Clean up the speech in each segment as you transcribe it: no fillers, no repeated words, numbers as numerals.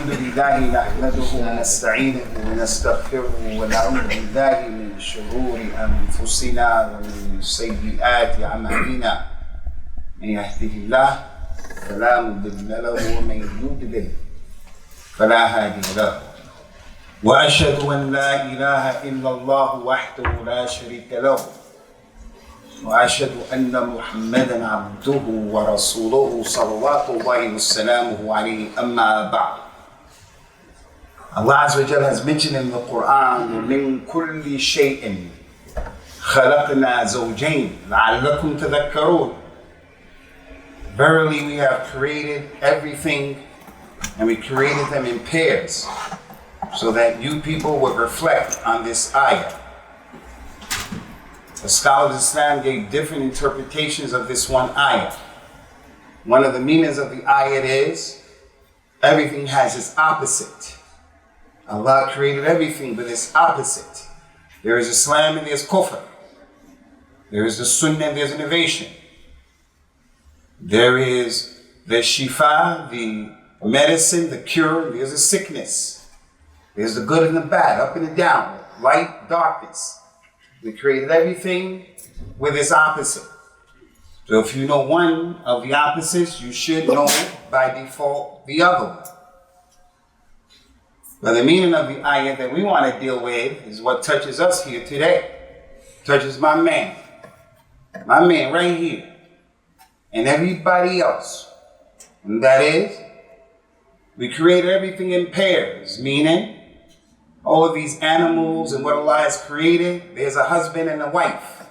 الحمد لله نحمده ونستعينه ونستغفره ونعوذ بالله من شرور أنفسنا ومن سيئات أعمالنا من يهده الله فلا مضل له ومن يضلل فلا هادي له وأشهد أن لا إله إلا الله وحده لا شريك له وأشهد أن محمدا عبده ورسوله صلوات الله وسلامه عليه أما بعد. Allah Azza wa Jalla has mentioned in the Quran, وَمِن كُلِّ شَيْءٍ خَلَقْنَا زَوْجَيْنِ لَعَلَّكُمْ تَذَكَّرُونَ. Verily we have created everything, and we created them in pairs, so that you people would reflect on this ayah. The scholars of Islam gave different interpretations of this one ayah. One of the meanings of the ayah is, everything has its opposite. Allah created everything with its opposite. There is Islam and there's Kufr. There is the Sunnah and there's innovation. There is the Shifa, the medicine, the cure, and there's the sickness. There's the good and the bad, up and the down, light, darkness. We created everything with its opposite. So if you know one of the opposites, you should know by default the other one. But the meaning of the ayah that we want to deal with is what touches us here today. Touches my man right here, and everybody else. And that is, we created everything in pairs, meaning all of these animals and what Allah has created, there's a husband and a wife.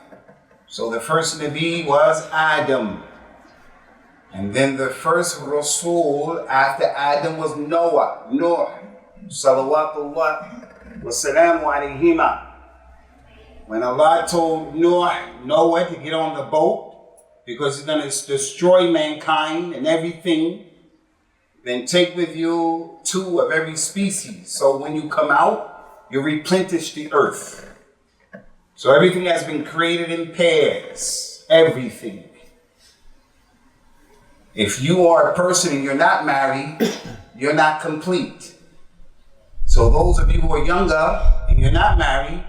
So the first Nabi was Adam. And then the first Rasul after Adam was Noah. Salawatullah wa salamu alayhima. When Allah told Noah to get on the boat because he's going to destroy mankind and everything, then take with you 2 of every species. So when you come out, you replenish the earth. So everything has been created in pairs. Everything. If you are a person and you're not married, you're not complete. So those of you who are younger and you're not married,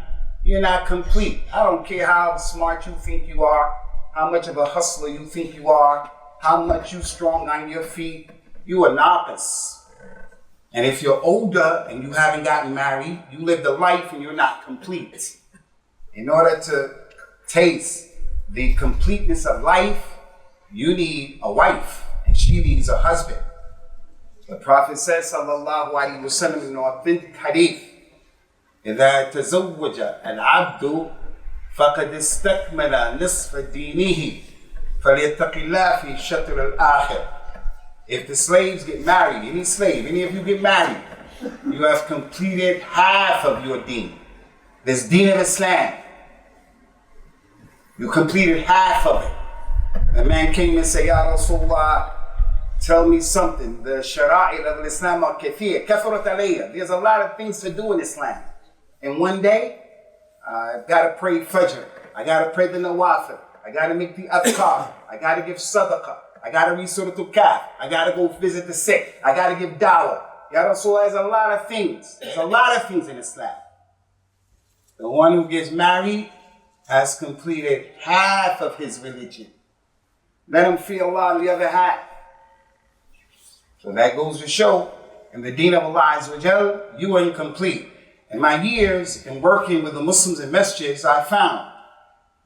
you're not complete. I don't care how smart you think you are, how much of a hustler you think you are, how much you're strong on your feet. You are novice. And if you're older and you haven't gotten married, you lived a life and you're not complete. In order to taste the completeness of life, you need a wife and she needs a husband. The Prophet says, sallallahu alaihi wasallam, in an authentic hadith, إذا تزوج العبد فقد استكمل نصف دينه فليتق الله في شطر الآخر. If the slaves get married, any slave, any of you get married, you have completed half of your deen. This deen of Islam. You completed half of it. The man came and said, Ya Rasulullah, tell me something. The shara'il of Islam are kathir, kathurat alayya. There's a lot of things to do in Islam. And one day, I've got to pray Fajr. I got to pray the Nawafil. I got to make the Adhkar. I got to give Sadaqah. I got to read Surah Al-Kahf. I got to go visit the sick. I got to give dawah. Ya Rasulullah, there's a lot of things. There's a lot of things in Islam. The one who gets married has completed half of his religion. Let him fear Allah on the other half. So that goes to show, in the deen of Allah Azza wa Jal, you are incomplete. In my years in working with the Muslims in masjids, I found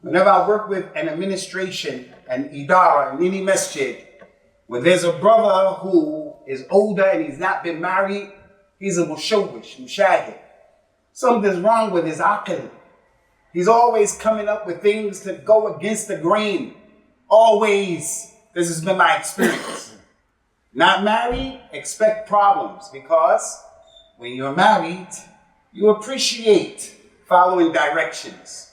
whenever I work with an administration, an idara, in any masjid, when there's a brother who is older and he's not been married, he's a mushawwish, mushahid. Something's wrong with his aql. He's always coming up with things to go against the grain. Always. This has been my experience. Not married, expect problems, because when you're married, you appreciate following directions.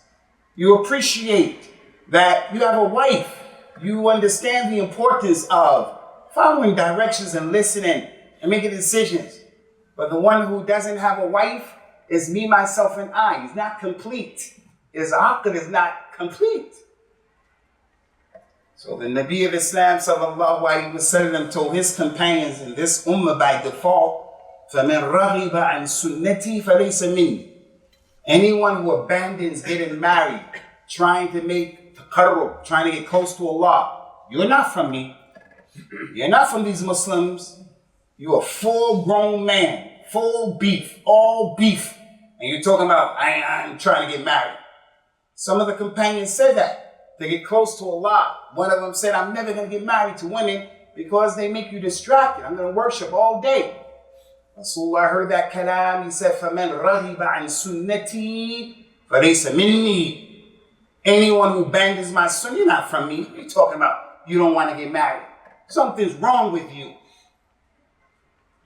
You appreciate that you have a wife. You understand the importance of following directions and listening and making decisions. But the one who doesn't have a wife is me, myself, and I. He's not complete. His aql is not complete. So the Nabi of Islam sallallahu alaihi wasallam told his companions in this ummah by default, فَمَنْ رَغِبَ عَنْ سُنَّتِي فَلَيْسَ مِنِّي. Anyone who abandons getting married, trying to make taqarrub, trying to get close to Allah, you're not from me. You're not from these Muslims. You're a full-grown man, full beef, all beef. And you're talking about, I'm trying to get married. Some of the companions said that. To get close to Allah. One of them said, I'm never going to get married to women because they make you distracted. I'm going to worship all day. Rasulullah heard that kalam. He said, فَمَنْ رَغِبَ عَنْ سُنَّتِي فَلَيْسَ مِنِّي. Anyone who abandons my sunnah, you're not from me. What are you talking about? You don't want to get married. Something's wrong with you.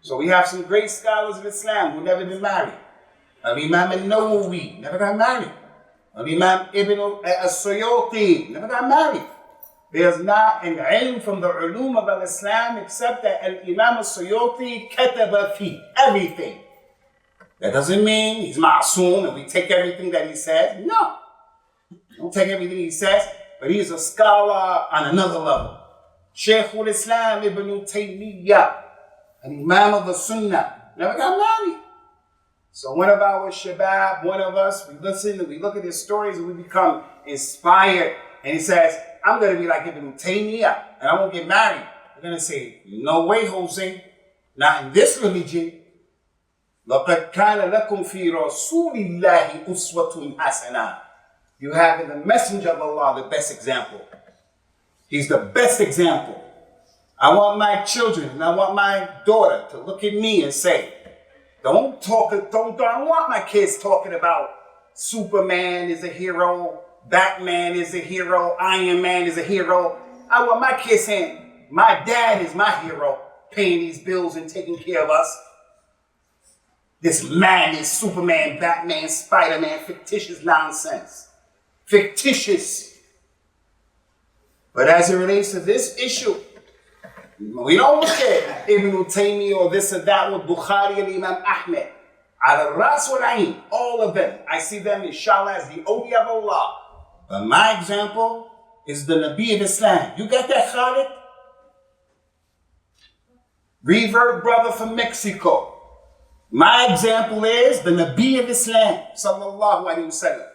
So we have some great scholars of Islam who never been married. Al-Imam al-Nawawi never got married. Al-Imam Ibn al-Suyuti never got married. There's not an ilm from the ulum of al-Islam except that Al-Imam al-Suyuti kataba fi everything. That doesn't mean he's ma'soom and we take everything that he says. No. Don't take everything he says, but he's a scholar on another level. Sheikh al-Islam Ibn Taymiyyah, an Imam of the Sunnah, never got married. So one of our shabab, one of us, we listen and we look at his stories and we become inspired. And he says, I'm going to be like Ibn Taymiyyah and I won't get married. We're going to say, no way, Jose. Not in this religion. لَقَدْ كَانَ لَكُمْ فِي رَسُولِ اللَّهِ أُسْوَةٌ حَسَنَةٌ. You have in the Messenger of Allah the best example. He's the best example. I want my children and I want my daughter to look at me and say, I don't want my kids talking about Superman is a hero, Batman is a hero, Iron Man is a hero. I want my kids saying, my dad is my hero, paying these bills and taking care of us. This madness, Superman, Batman, Spider-Man, fictitious nonsense. Fictitious. But as it relates to this issue, we don't look at Ibn Taymiyyah or this or that with Bukhari and Imam Ahmed. Al-Ras wal-Ain, all of them. I see them, inshallah, as the awliya of Allah. But my example is the Nabi of Islam. You got that, Khalid? Revert brother from Mexico. My example is the Nabi of Islam, sallallahu alayhi wa sallam.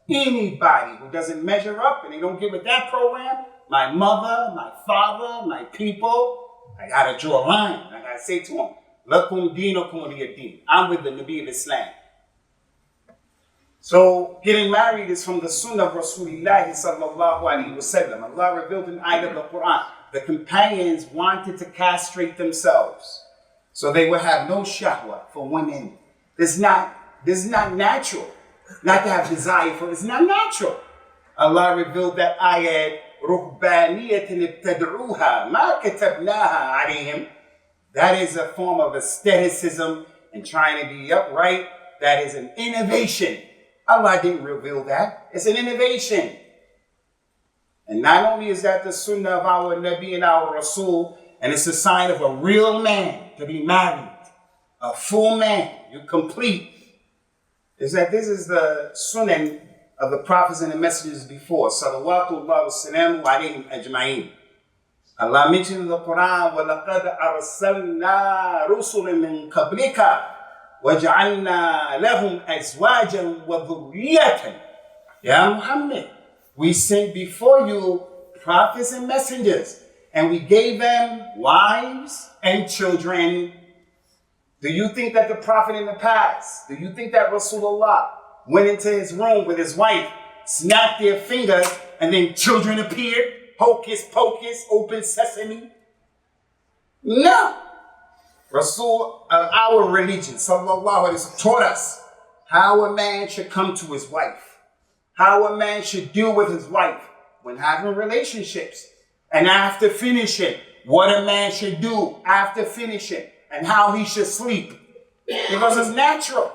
Anybody who doesn't measure up and they don't get with that program, my mother, my father, my people, I gotta draw a line. I gotta say to them, Lakum deenukum waliyadeen. I'm with the Nabi of Islam. So getting married is from the Sunnah of Rasulullah sallallahu alaihi wasallam. Allah revealed an ayat of the Quran. The companions wanted to castrate themselves, so they would have no shahwa for women. This is not natural. Not to have desire for it. It's not natural. Allah revealed that ayat. رُهْبَانِيَةٍ ابْتَدْعُوهَا مَا كَتَبْنَاهَا عَلَيْهِمْ. That is a form of aestheticism and trying to be upright. That is an innovation. Allah didn't reveal that. It's an innovation. And not only is that the sunnah of our Nabi and our Rasul, and it's a sign of a real man to be married. A full man. You're complete. Is that this is the sunnah of the prophets and the messengers before. Salawatullah wa salamu alayhim ajma'in. Allah mentioned in the Quran, وَلَقَدْ أَرْسَلْنَا رُسُلًا مِنْ قَبْلِكَ وَجَعَلْنَا لَهُمْ أَزْوَاجًا وَذُرِّيَّةً. Ya Muhammad, we sent before you prophets and messengers, and we gave them wives and children. Do you think that the prophet in the past, do you think that Rasulullah went into his room with his wife, snapped their fingers, and then children appeared? Hocus pocus, open sesame? No. Rasul of our religion, sallallahu alaihi wasallam, taught us how a man should come to his wife, how a man should deal with his wife when having relationships, and after finishing, what a man should do after finishing, and how he should sleep. Because it's natural.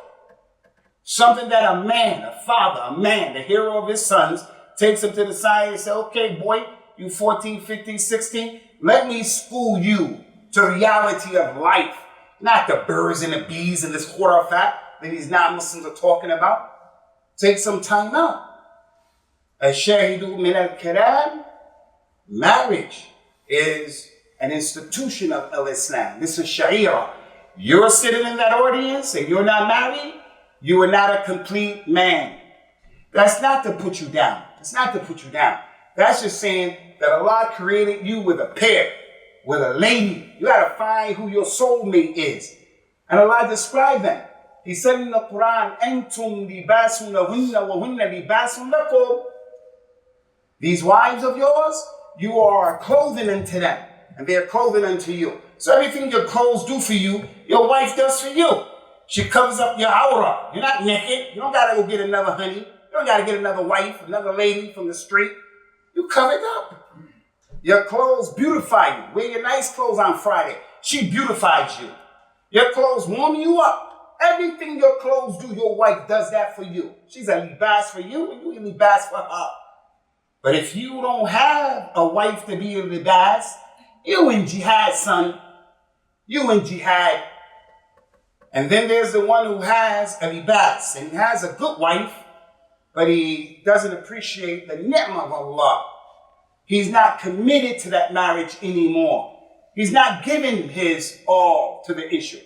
Something that a man, a father, a man, the hero of his sons, takes him to the side and says, okay, boy, you 14, 15, 16, let me school you to reality of life. Not the birds and the bees and this khurafat that these non-Muslims are talking about. Take some time out. Al-shahidu min al-kalam. Marriage is an institution of al-Islam. This is sharia. you're sitting in that audience and you're not married, you are not a complete man. That's not to put you down. It's not to put you down. That's just saying that Allah created you with a pair, with a lady. You got to find who your soulmate is. And Allah described them. He said in the Quran, أَنْتُمْ لِبَاسٌ لَهُنَّ وَهُنَّ لِبَاسٌ لَكُمْ. These wives of yours, you are clothing unto them, and they are clothing unto you. So everything your clothes do for you, your wife does for you. She covers up your aura. You're not naked. You don't got to go get another honey. You don't got to get another wife, another lady from the street. You covered up. Your clothes beautify you. Wear your nice clothes on Friday. She beautifies you. Your clothes warm you up. Everything your clothes do, your wife does that for you. She's a libas for you, and you a libas for her. But if you don't have a wife to be a libas, you in jihad, son. You in jihad. And then there's the one who has a libas, and he has a good wife, but he doesn't appreciate the ni'mah of Allah. He's not committed to that marriage anymore. He's not giving his all to the issue.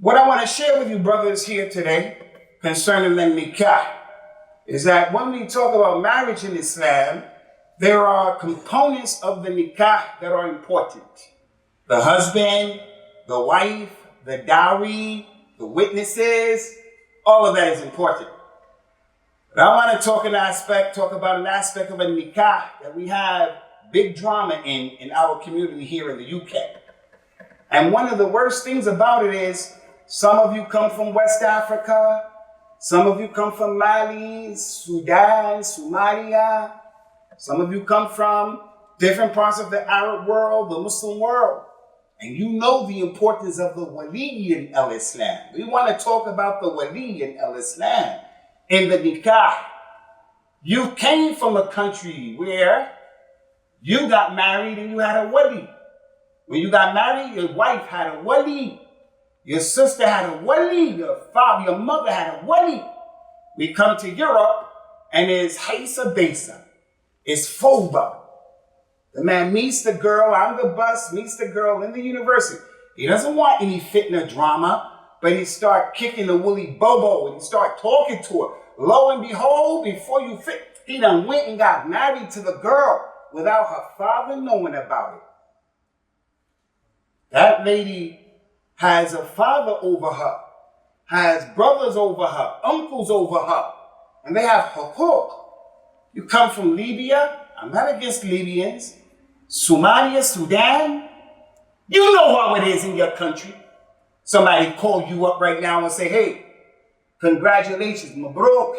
What I want to share with you brothers here today concerning the nikah is that when we talk about marriage in Islam, there are components of the nikah that are important. The husband, the wife, the dowry, the witnesses, all of that is important. But I want to talk about an aspect of a nikah that we have big drama in our community here in the UK. And one of the worst things about it is some of you come from West Africa, some of you come from Mali, Sudan, Somalia, some of you come from different parts of the Arab world, the Muslim world. And you know the importance of the Wali al-Islam. We want to talk about the Wali al-Islam in the nikah. You came from a country where you got married and you had a Wali. When you got married, your wife had a Wali. Your sister had a Wali. Your father, your mother had a Wali. We come to Europe and it's Haisa Besa. It's Foba. The man meets the girl on the bus, meets the girl in the university. He doesn't want any fitna drama, but he start kicking the woolly bobo and he start talking to her. Lo and behold, before you fit, he done went and got married to the girl without her father knowing about it. That lady has a father over her, has brothers over her, uncles over her, and they have hukuk. You come from Libya, I'm not against Libyans, Somalia, Sudan, you know how it is in your country. Somebody call you up right now and say, hey, congratulations, Mabruk,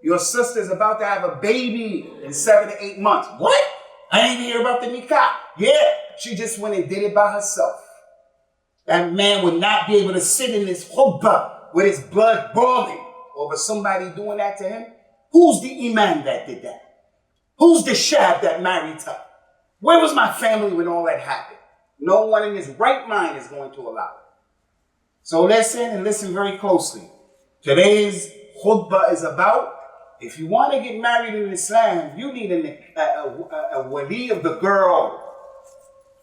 your sister's about to have a baby in 7 to 8 months. What? I didn't even hear about the nikah. Yeah, she just went and did it by herself. That man would not be able to sit in this khutbah with his blood boiling over somebody doing that to him. Who's the imam that did that? Who's the shab that married her? Where was my family when all that happened? No one in his right mind is going to allow it. So listen and listen very closely. Today's khutbah is about, if you want to get married in Islam, you need a wali of the girl.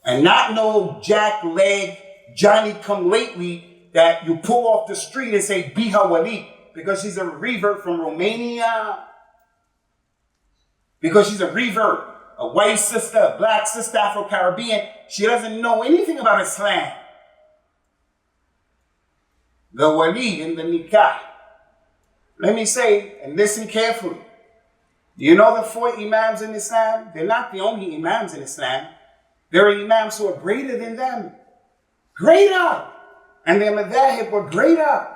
And not no jack leg, Johnny come lately that you pull off the street and say, be her wali. Because she's a revert from Romania. Because she's a revert. A white sister, a black sister, Afro-Caribbean. She doesn't know anything about Islam. The wali in the nikah. Let me say, and listen carefully. You know the 4 imams in Islam? They're not the only imams in Islam. There are imams who are greater than them. Greater. And their madhahib were greater.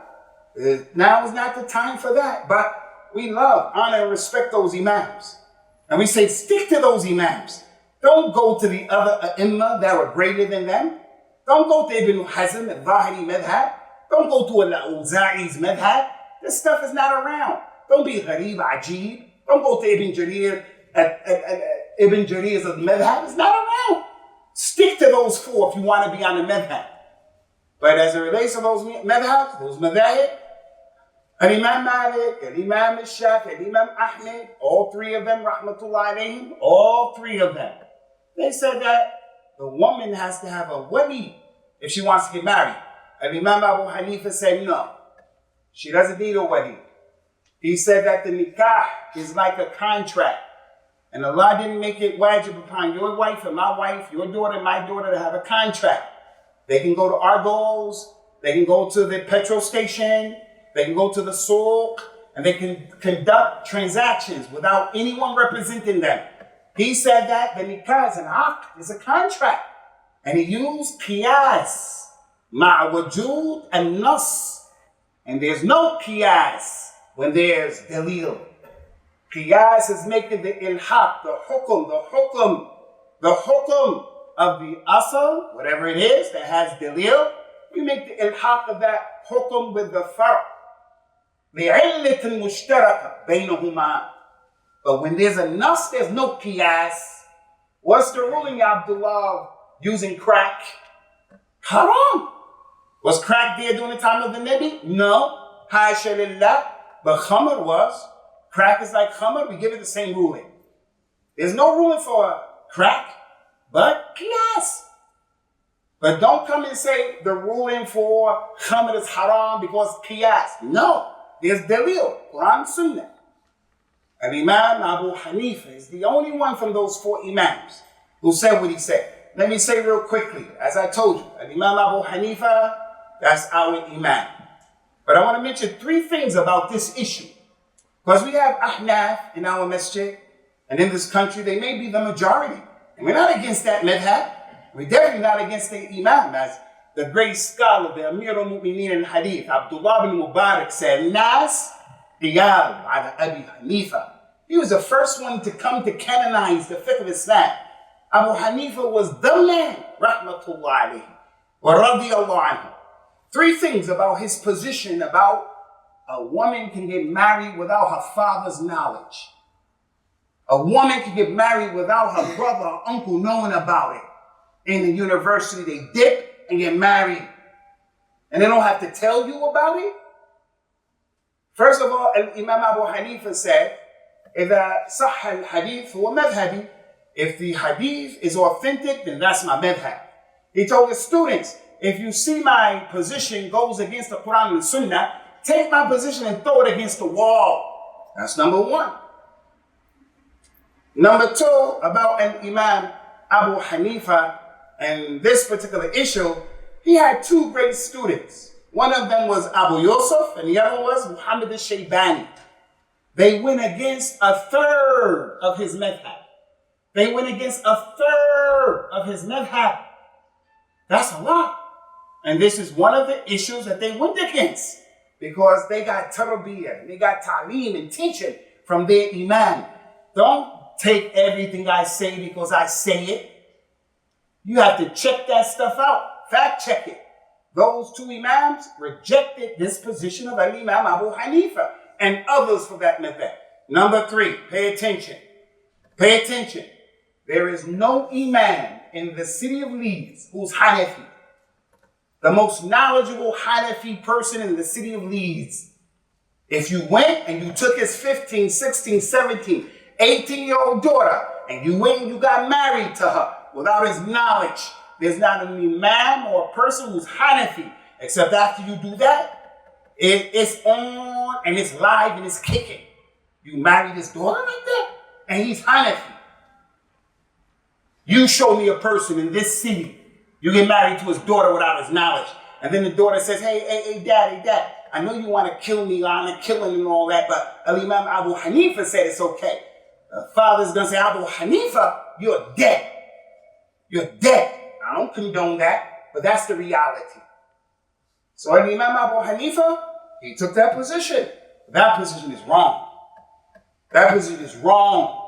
Now is not the time for that. But we love, honor, and respect those imams. And we say, stick to those imams. Don't go to the other ai that were greater than them. Don't go to Ibn Hazm, al-Zahiri madhab. Don't go to al-Auza'i's madhab. This stuff is not around. Don't be gharib, ajib. Don't go to Ibn Jarir, Ibn Jarir's madhab. It's not around. Stick to those 4 if you want to be on the madhab. But as it relates to those madhabs, those madhahib, Al-Imam Malik, Al-Imam Shafi, Al-Imam Ahmed, all 3 of them, rahmatullah alayhim, all 3 of them, they said that the woman has to have a wali if she wants to get married. And Imam Abu Hanifa said no. She doesn't need a wali. He said that the nikah is like a contract. And Allah didn't make it wajib upon your wife and my wife, your daughter and my daughter to have a contract. They can go to Argos, they can go to the petrol station, they can go to the souk, and they can conduct transactions without anyone representing them. He said that the nikah is an aqd, is a contract. And he used qiyas, ma'a wujud and nas. And there's no qiyas when there's dalil. Qiyas is making the ilhaq, the hukum of the asal, whatever it is that has dalil. You make the ilhaq of that hukum with the far'. لِعِلَّةٍ مُشْتَرَكَةٍ بَيْنَهُمَا. But when there's a nas, there's no qiyas. What's the ruling, Ya Abdullah, using crack? Haram. Was crack there during the time of the Nabi? No. Hasha lillah. But khamr was. Crack is like khamr. We give it the same ruling. There's no ruling for crack, but qiyas. But don't come and say the ruling for khamr is haram because qiyas. No. There's dalil, Quran, Sunnah. And Imam Abu Hanifa is the only one from those four imams who said what he said. Let me say real quickly, as I told you, and Imam Abu Hanifa, that's our imam. But I want to mention three things about this issue. Because we have Ahnaf in our masjid, and in this country, they may be the majority. And we're not against that madhab. We're definitely not against the imam, as the great scholar, the Amir al-Mu'mineen in Hadith, Abdullah bin Mubarak said, Nas Iyal ala Abi Hanifa. He was the first one to come to canonize the fiqh of Islam. Abu Hanifa was the man, rahmatullah alayhi, wa radiyallahu anhu. Three things about his position about a woman can get married without her father's knowledge. A woman can get married without her brother or uncle knowing about it. In the university, they dip and get married. And they don't have to tell you about it. First of all, Imam Abu Hanifa said, إِذَا صَحَّ الْحَدِيثُ هُوَ مَذْهَبِي. If the hadith is authentic, then that's my madhab. He told his students, if you see my position goes against the Quran and the Sunnah, take my position and throw it against the wall. That's number one. Number two, about an Imam Abu Hanifa and this particular issue, he had two great students. One of them was Abu Yusuf and the other was Muhammad al-Shaybani. They went against a third of his madhab. They went against a third of his madhab. That's a lot. And this is one of the issues that they went against because they got tarbiyah, they got ta'aleem and teaching from their imam. Don't take everything I say because I say it. You have to check that stuff out. Fact check it. Those two imams rejected this position of Imam Abu Hanifa and others for that matter. Number three, pay attention. Pay attention. There is no imam in the city of Leeds who's Hanafi. The most knowledgeable Hanafi person in the city of Leeds. If you went and you took his 15, 16, 17, 18-year-old daughter and you went and you got married to her without his knowledge, there's not an imam or a person who's Hanafi, except after you do that, it's on and it's live and it's kicking. You married his daughter like that and he's Hanafi. You show me a person in this city, you get married to his daughter without his knowledge, and then the daughter says, hey, dad, I know you want to kill me, I'm killing and all that, but Imam Abu Hanifa said it's okay. The father's going to say, Abu Hanifa, you're dead. You're dead. I don't condone that, but that's the reality. So Imam Abu Hanifa, he took that position. That position is wrong. That position is wrong.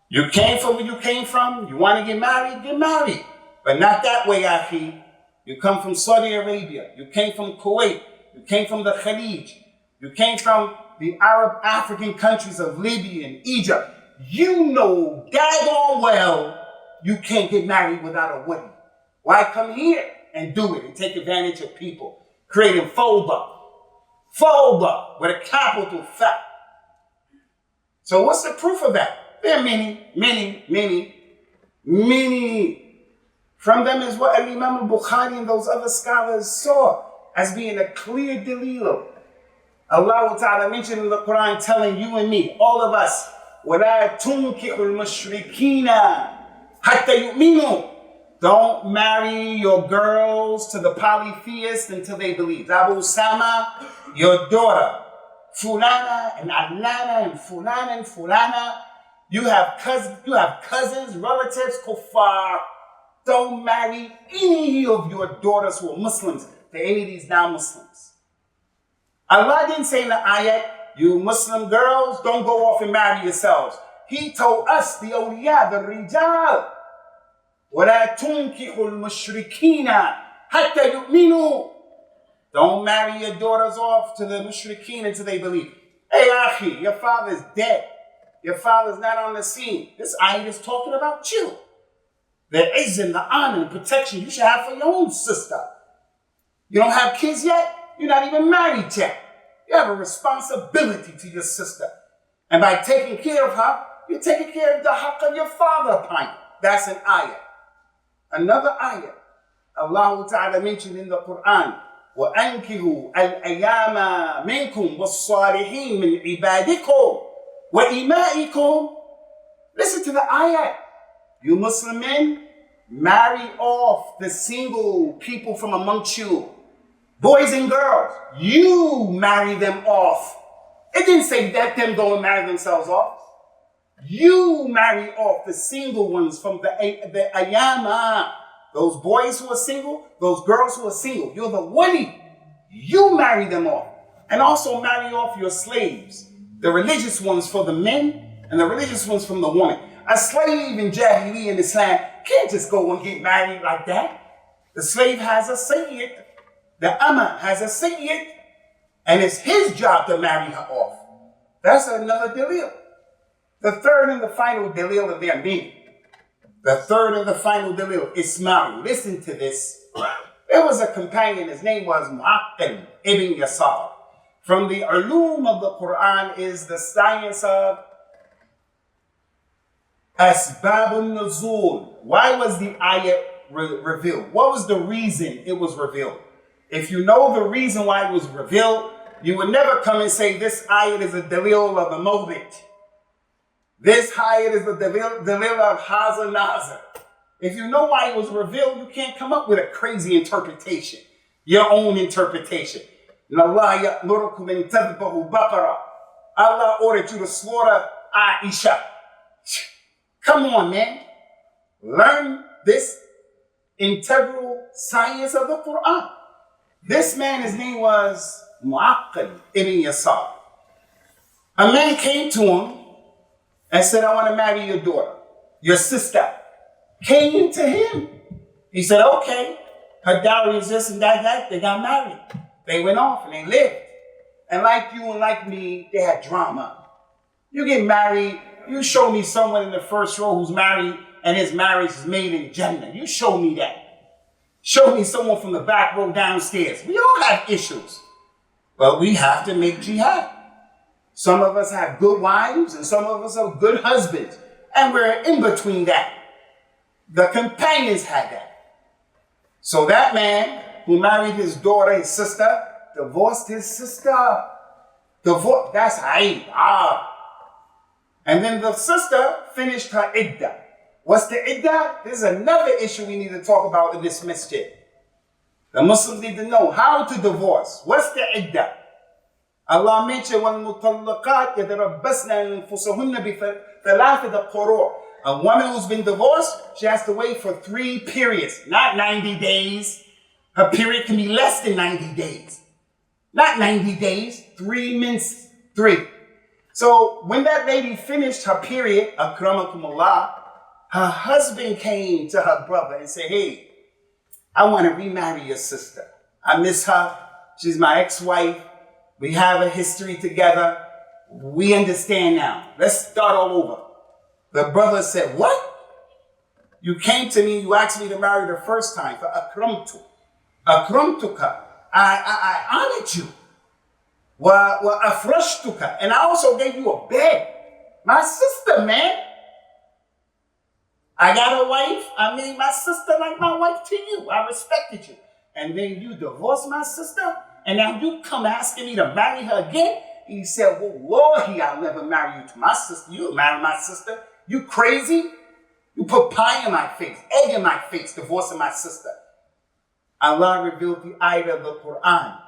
You came from where you came from. You want to get married. But not that way, Akhi. You come from Saudi Arabia. You came from Kuwait. You came from the Khalij. You came from the Arab African countries of Libya and Egypt. You know daggone well you can't get married without a wedding. Why come here and do it and take advantage of people? Creating fawda. Fawda with a capital F. So what's the proof of that? There are many From them is what Imam al-Bukhari and those other scholars saw as being a clear dalil. Allah Ta'ala mentioned in the Quran telling you and me, all of us, وَلَا تُنْكِحُ الْمُشْرِكِينَ حَتَّى يُؤْمِنُوا. Don't marry your girls to the polytheists until they believe. Abu Usamah, your daughter, Fulana and Alana and Fulana and Fulana. You have cousins, relatives, kuffar. Don't marry any of your daughters who are Muslims to any of these non-Muslims. Allah didn't say in the ayat, you Muslim girls, don't go off and marry yourselves. He told us, the awliya, the rijal, وَلَا تُنْكِحُ الْمُشْرِكِينَ حَتَّى يُؤْمِنُوا. Don't marry your daughters off to the mushrikeen until they believe. Hey, Akhi, your father's dead. Your father's not on the scene. This ayat is talking about you. The izzah, the honor, and protection you should have for your own sister. You don't have kids yet? You're not even married yet. You have a responsibility to your sister. And by taking care of her, you're taking care of the haqq of your father upon you. That's an ayah. Another ayah, Allah Ta'ala mentioned in the Quran, وَأَنْكِهُ الْأَيَامَ مِنْكُمْ وَالصَّالِحِينَ مِنْ عِبَادِكُمْ وَإِمَائِكُمْ. Listen to the ayah. You Muslim men, marry off the single people from amongst you. Boys and girls, you marry them off. It didn't say let them go and marry themselves off. You marry off the single ones from the ayama. Those boys who are single, those girls who are single. You're the wali. You marry them off. And also marry off your slaves. The religious ones for the men and the religious ones from the woman. A slave in Jahili in Islam can't just go and get married like that. The slave has a sayyid. The amma has a sayyid. And it's his job to marry her off. That's another dalil. The third and the final dalil of their meaning. The third and the final dalil, Ismail. Listen to this. There was a companion, his name was Mu'aqqil ibn Yasar. From the ulum of the Quran is the science of Asbabun Nuzul. Why was the ayat revealed? What was the reason it was revealed? If you know the reason why it was revealed, you would never come and say this ayat is a dalil of the mawbit. This ayat is the dalil of Haza Nazar. If you know why it was revealed, you can't come up with a crazy interpretation. Your own interpretation. Allah ordered you to slaughter Aisha. Come on, man. Learn this integral science of the Quran. This man, his name was Mu'aqqil ibn Yasar. A man came to him and said, I want to marry your daughter. Your sister came to him. He said, okay. Her dowry is this and that. They got married. They went off and they lived. And like you and like me, they had drama. You get married, you show me someone in the first row who's married and his marriage is made in Jannah. You show me that. Show me someone from the back row downstairs. We all have issues. But we have to make jihad. Some of us have good wives and some of us have good husbands. And we're in between that. The companions had that. So that man who married his daughter, his sister, divorced his sister. That's Aib. And then the sister finished her iddah. What's the iddah? This is another issue we need to talk about in this masjid. The Muslims need to know how to divorce. What's the iddah? Allah mentioned وَالْمُطَلَّقَاتِ يَتَرَبَّصْنَ أَنفُسَهُنَّ بِثَلَاثَةِ قُرُوءٍ. A woman who's been divorced, she has to wait for 3 periods, not 90 days. Her period can be less than 90 days. Not 90 days, 3 minutes, 3. So when that lady finished her period, akramakumullah, her husband came to her brother and said, hey, I want to remarry your sister. I miss her. She's my ex-wife. We have a history together. We understand now. Let's start all over. The brother said, what? You came to me, you asked me to marry the first time for akramtu. Akramtuka. I honored you. Wa afrashtuka. And I also gave you a bed. My sister, man. I got a wife. I made my sister like my wife to you. I respected you. And then you divorced my sister, and now you come asking me to marry her again? He said, well, Wallahi, I'll never marry you to my sister. You'll marry my sister. You crazy? You put pie in my face, egg in my face, divorcing my sister. Allah revealed the ayat of the Quran.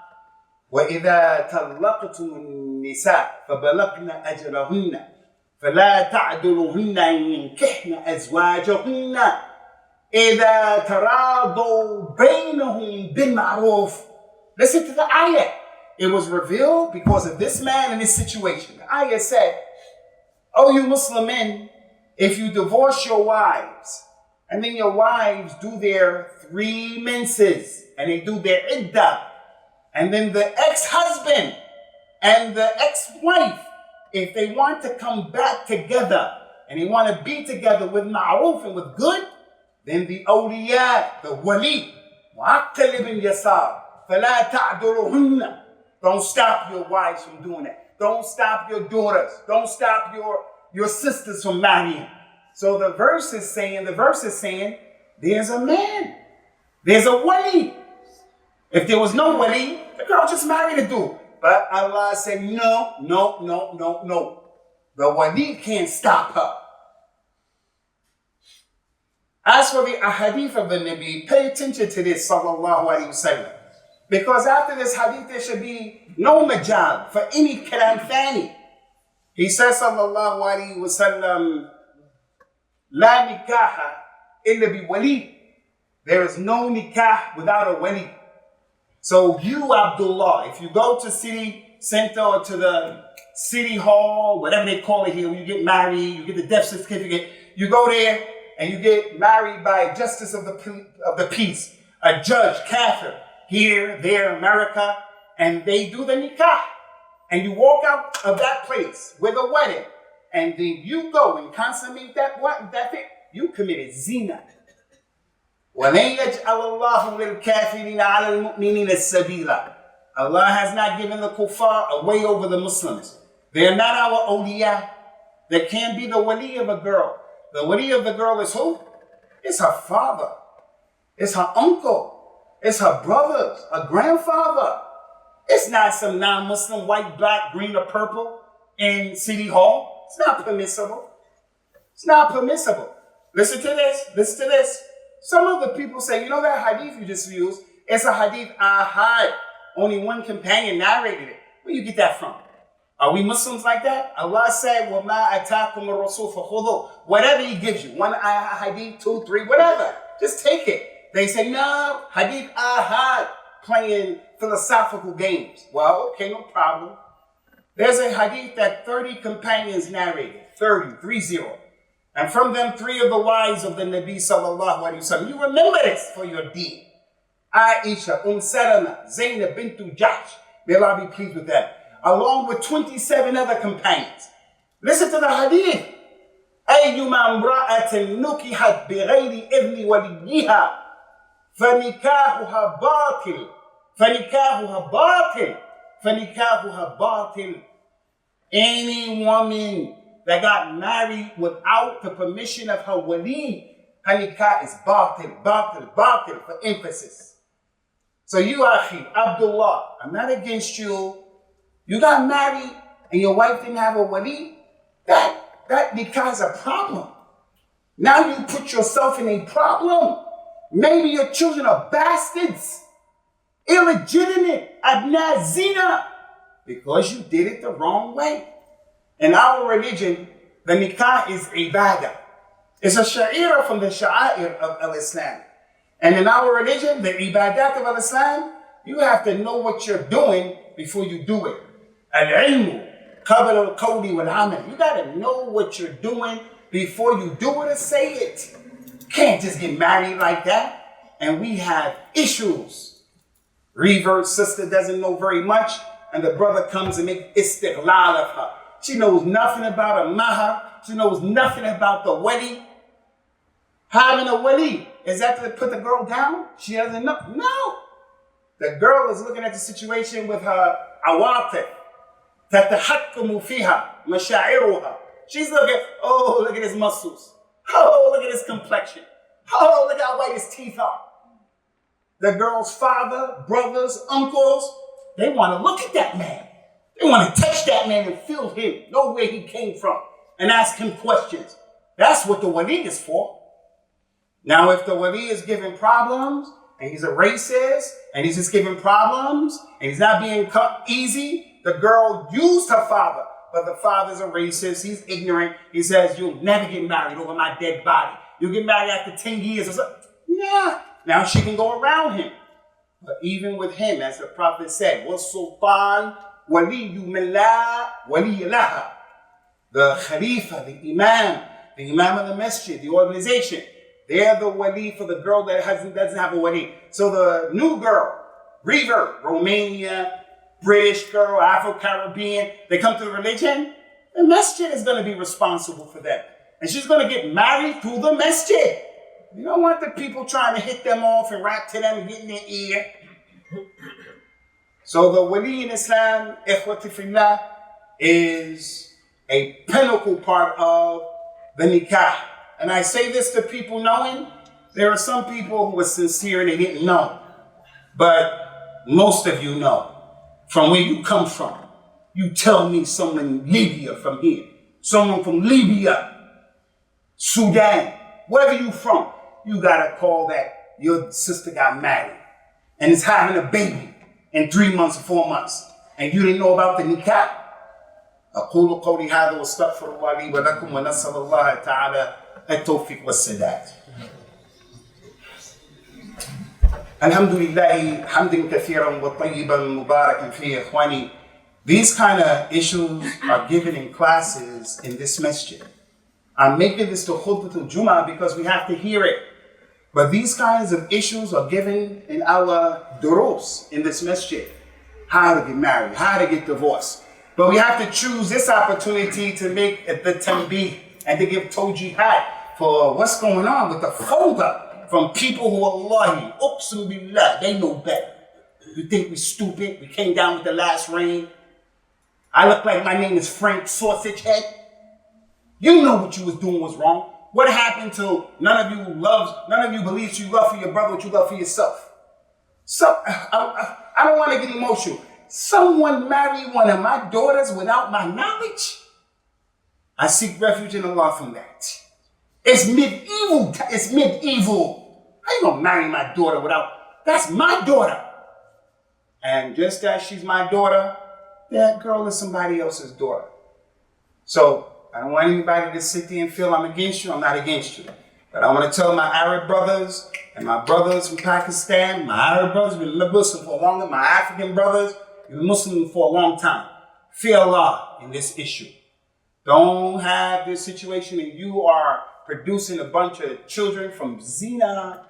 وَإِذَا طَلَّقْتُمُ النِّسَاءَ فَبَلَغْنَ أَجْلَهُنَّ فَلَا تَعْضُلُوهُنَّ أَن يَنكِحْنَ أَزْوَاجَهُنَّ إِذَا تَرَاضَوْا بَيْنَهُم بِالْمَعْرُوفِ. Listen to the ayat. It was revealed because of this man and his situation. The ayat said, oh, you Muslim men, if you divorce your wives, and then your wives do their 3 menses, and they do their iddah, and then the ex-husband and the ex-wife, if they want to come back together, and they want to be together with ma'ruf and with good, then the awliya, the wali, وَعَقْتَلِ بِنْ يَسَارِ فَلَا تَعْدُلُهُنَّ. Don't stop your wives from doing that. Don't stop your daughters. Don't stop your sisters from marrying. So the verse is saying, there's a man. There's a wali. If there was no wali, the girl just married a dude. But Allah said, no. The wali can't stop her. As for the ahadith of the Nabi, pay attention to this, sallallahu alayhi wasallam. Because after this hadith, there should be no majal for any kalam thani. He says, sallallahu alayhi wasallam, la nikaha illa bi wali. There is no nikah without a wali. So you, Abdullah, if you go to city center or to the city hall, whatever they call it here, when you get married, you get the death certificate, you go there and you get married by a justice of the peace, a judge, kafir, here, there, America, and they do the nikah. And you walk out of that place with a wedding, and then you go and consummate that thing, you committed zina. وَلَنْ يَجْعَلَ اللَّهُ لِلْكَافِرِينَ عَلَى الْمُؤْمِنِينَ السَّبِيلَ. Allah has not given the kuffar a way over the Muslims. They are not our awliya. They can't be the wali of a girl. The wali of the girl is who? It's her father. It's her uncle. It's her brothers, her grandfather. It's not some non-Muslim, white, black, green, or purple in City Hall. It's not permissible. It's not permissible. Listen to this. Some of the people say, you know that hadith you just used? It's a hadith ahad. Only one companion narrated it. Where you get that from? Are we Muslims like that? Allah said, وَمَا أَتَاكُمُ الرَّسُولُ فَخُذُوهُ. Whatever He gives you, 1 hadith, 2, 3, whatever. Just take it. They say, no, hadith ahad, playing philosophical games. Well, okay, no problem. There's a hadith that 30 companions narrated, 30. And from them, 3 of the wives of the Nabi sallallahu alayhi wa sallam. You remember this for your deed. Aisha, Salama, Zainab bintu Jahsh. May Allah be pleased with them. Along with 27 other companions. Listen to the hadith. أيما امرأة نكحت بغير إذن وليها فنكاحها باطل. Any woman that got married without the permission of her wali, her nikah is batil, for emphasis. So you, Akhi, Abdullah, I'm not against you. You got married and your wife didn't have a wali, that nikah is a problem. Now you put yourself in a problem. Maybe your children are bastards, illegitimate, abna zina, because you did it the wrong way. In our religion, the nikah is ibadah. It's a sha'ira from the sha'air of al-Islam. And in our religion, the ibadat of al-Islam, you have to know what you're doing before you do it. Al-ilmu, qabla al-qawli wal-amal. You got to know what you're doing before you do it or say it. Can't just get married like that. And we have issues. Revert sister doesn't know very much, and the brother comes and makes istiqlal of her. She knows nothing about a mahar. She knows nothing about the wali. Having a wali, is that to put the girl down? She doesn't know. No. The girl is looking at the situation with her awatif. تَتَحَكَّمُ فِيهَا مَشَاعِرُهَا. She's looking, oh, look at his muscles. Oh, look at his complexion. Oh, look how white his teeth are. The girl's father, brothers, uncles, they want to look at that man. They want to touch that man and feel him, know where he came from, and ask him questions. That's what the wali is for. Now, if the wali is giving problems, and he's a racist, and he's just giving problems, and he's not being easy, the girl used her father, but the father's a racist, he's ignorant. He says, you'll never get married over my dead body. You'll get married after 10 years or something. Yeah. Now she can go around him. But even with him, as the Prophet said, وَالسُّلْطَانُ وَلِيُّ مَنْ لَا وَلِيَّ لَهَا. The Khalifa, the Imam of the Masjid, the organization, they're the wali for the girl that doesn't have a wali. So the new girl, revert, Romania, British girl, Afro-Caribbean, they come to the religion, the masjid is going to be responsible for them. And she's going to get married through the masjid. You don't want the people trying to hit them off and rap to them and get in their ear. So the wali in Islam, ikhwati fillah, is a pinnacle part of the nikah. And I say this to people knowing there are some people who are sincere and they didn't know. But most of you know from where you come from. You tell me someone in Libya from here, someone from Libya, Sudan, wherever you from, you gotta call that your sister got married and is having a baby in 3 months or 4 months, and you didn't know about the nikah. أقول قولي هذا واستغفر الله لي ولكم ونسأل الله تعالى التوفيق والسداد. الحمد لله حمدا كثيرا وطيبا مباركا فيه إخواني. These kind of issues are given in classes in this masjid. I'm making this to Khutbah al-Jum'ah because we have to hear it. But these kinds of issues are given in our durus in this masjid. How to get married, how to get divorced. But we have to choose this opportunity to make the tanbih and to give tawjihat for what's going on with the folder from people who Allahi, uqsim billah, they know better. You think we're stupid? We came down with the last rain. I look like my name is Frank Sausage Head. You know what you was doing was wrong. What happened to none of you believes you love for your brother what you love for yourself? So I don't want to get emotional. Someone married one of my daughters without my knowledge? I seek refuge in Allah from that. It's medieval. It's medieval. How you gonna marry my daughter without? That's my daughter. And just as she's my daughter, that girl is somebody else's daughter. So I don't want anybody to sit there and feel I'm against you. I'm not against you. But I want to tell my Arab brothers and my brothers from Pakistan, my Arab brothers been Muslim for a long time, my African brothers been Muslim for a long time. Fear Allah in this issue. Don't have this situation and you are producing a bunch of children from zina.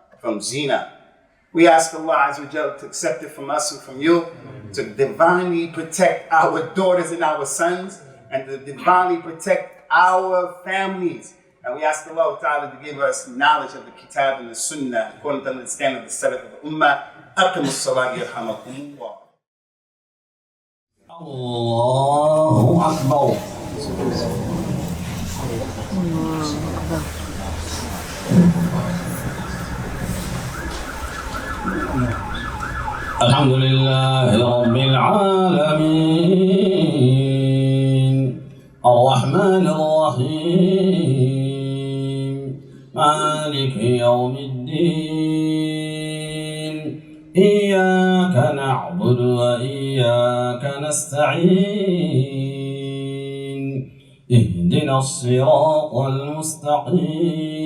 We ask Allah Azza wa Jalla to accept it from us and from you, to divinely protect our daughters and our sons, and to divinely protect our families. And we ask Allah Ta'ala to give us knowledge of the Kitab and the Sunnah, according to the understanding of the Salaf of the Ummah. Aqimus Salat yarhamakumullah. Allahu Akbar. الحمد لله رب العالمين الرحمن الرحيم مالك يوم الدين إياك نعبد وإياك نستعين اهدنا الصراط المستقيم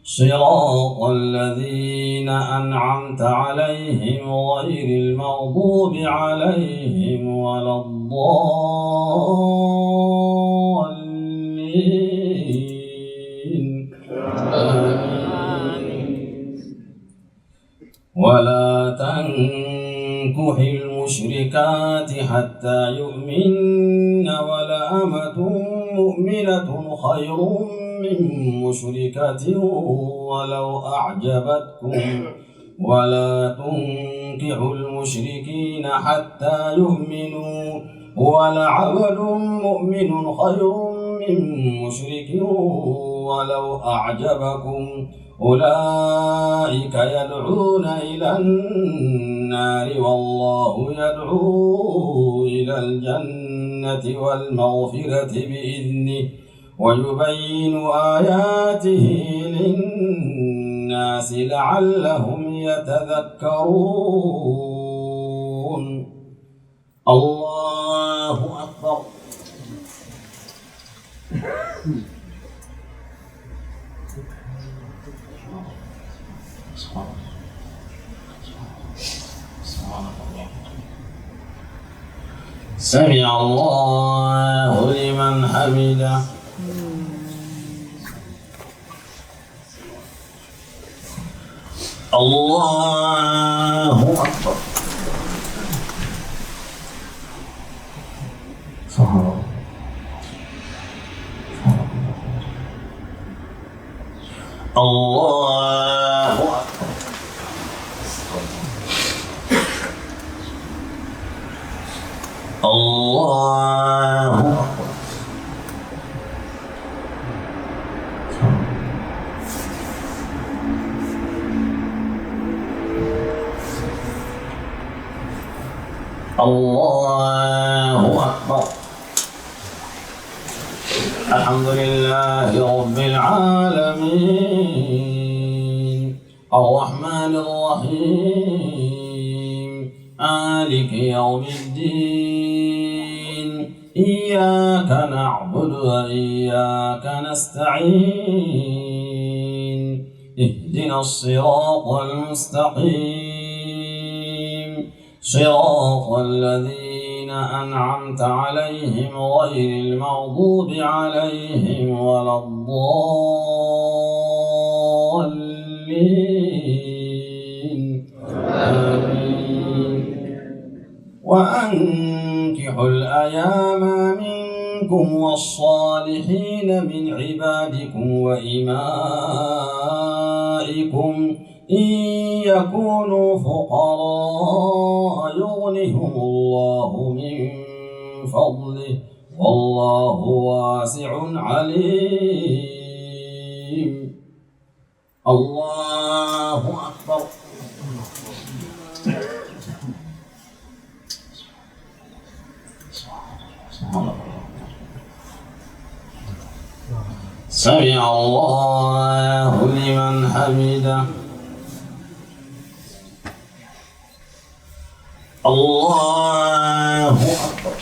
صراط الذين أنعمت عليهم غير المغضوب عليهم ولا الضالين ولا تنكح المشركات حتى يؤمن ولأمة مؤمنة خير من مشركة ولو أعجبتكم ولا تنكحوا المشركين حتى يؤمنوا ولعبد مؤمن خير من من مشرك ولو أعجبكم أولئك يدعون إلى النار والله يدعو إلى الجنة والمغفرة بإذنه ويبين آياته للناس لعلهم يتذكرون. الله أكبر. سمع الله لمن حمده. الله أكبر. الله أكبر. الله أكبر. الله أكبر. الحمد لله رب العالمين الرحمن الرحيم مالك يوم الدين إياك نعبد وإياك نستعين اهدنا الصراط المستقيم صراط الذين أنعمت عليهم غير المغضوب عليهم ولا الضالين آمين. وأنكحوا الأيام منكم والصالحين من عبادكم وإمائكم إن يكونوا فقراء يغنهم الله من فضله والله واسع عليم. الله أكبر. سمع الله لمن حمده. الله أكبر.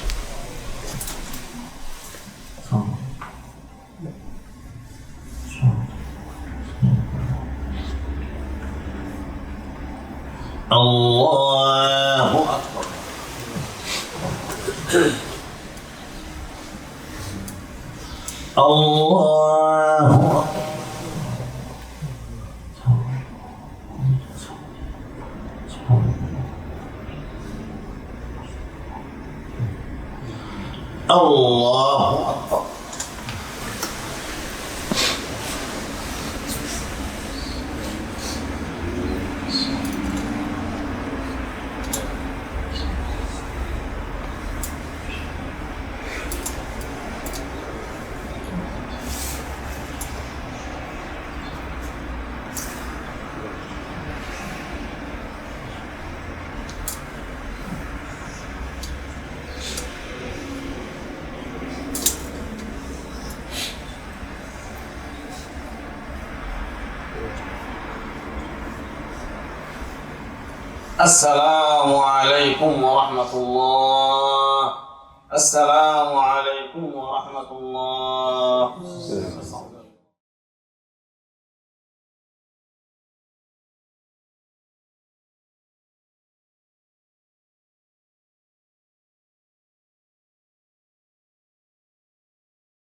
الله أكبر. الله أكبر. الله أكبر. السلام عليكم ورحمة الله. السلام عليكم ورحمة الله.